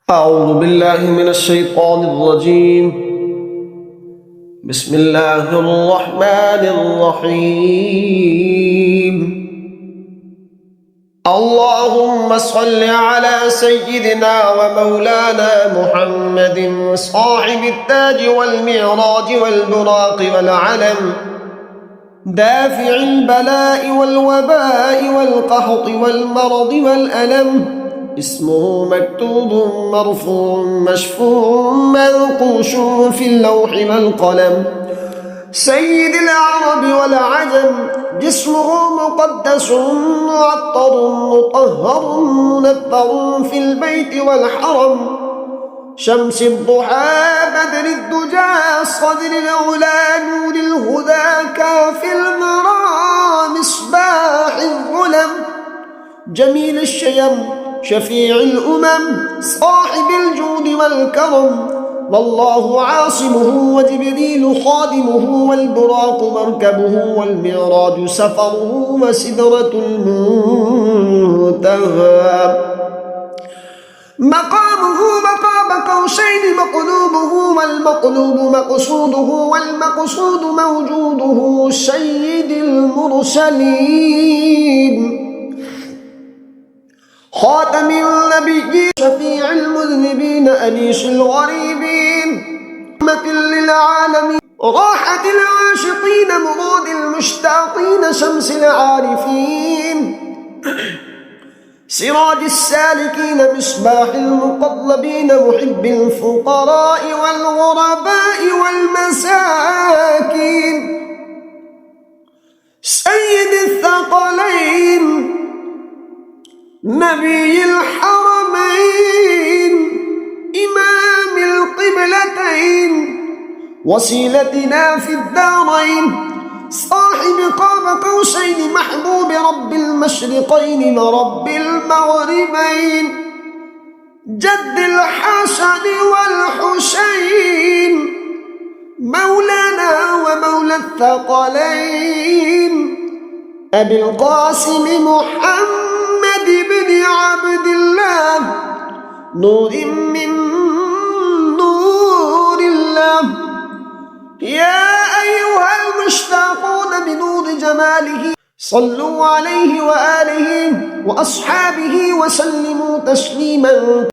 أعوذ بالله من الشيطان الرجيم. بسم الله الرحمن الرحيم. اللهم صل على سيدنا ومولانا محمد صاحب التاج والمعراج والبراق والعلم، دافع البلاء والوباء والقحط والمرض والألم، اسمه مكتوب مرفوع مشفوع منقوش في اللوح والقلم، سيد العرب والعجم، جسمه مقدس معطر مطهر منثر في البيت والحرم، شمس الضحى بدر الدجى صدر العلا نور الهدى كافي المرى مصباح الظلم، جميل الشيم شفيع الأمم صاحب الجود والكرم، والله عاصمه وجبريل خادمه والبراق مركبه والمعراج سفره وسدرة المنتهى، مقامه مقام قوسين مقلوبه والمقلوب مقصوده والمقصود موجوده سيد المرسلين، خاتم النبيين شفيع المذنبين أنيس الغريبين، رحمة للعالمين راحة العاشقين مراد المشتاقين شمس العارفين، سراج السالكين مصباح المقربين محب الفقراء والغرباء والمساكين، سيد الثقلين نبي الحرمين إمام القبلتين وسيلتنا في الدارين، صاحب قاب قوسين محبوب رب المشرقين ورب المغربين، جد الحسن والحسين مولانا ومولى الثقلين، أبي القاسم محمد بن عبد الله نور من نور الله، يا أيها المشتاقون بنور جماله صلوا عليه وآله وأصحابه وسلموا تسليما.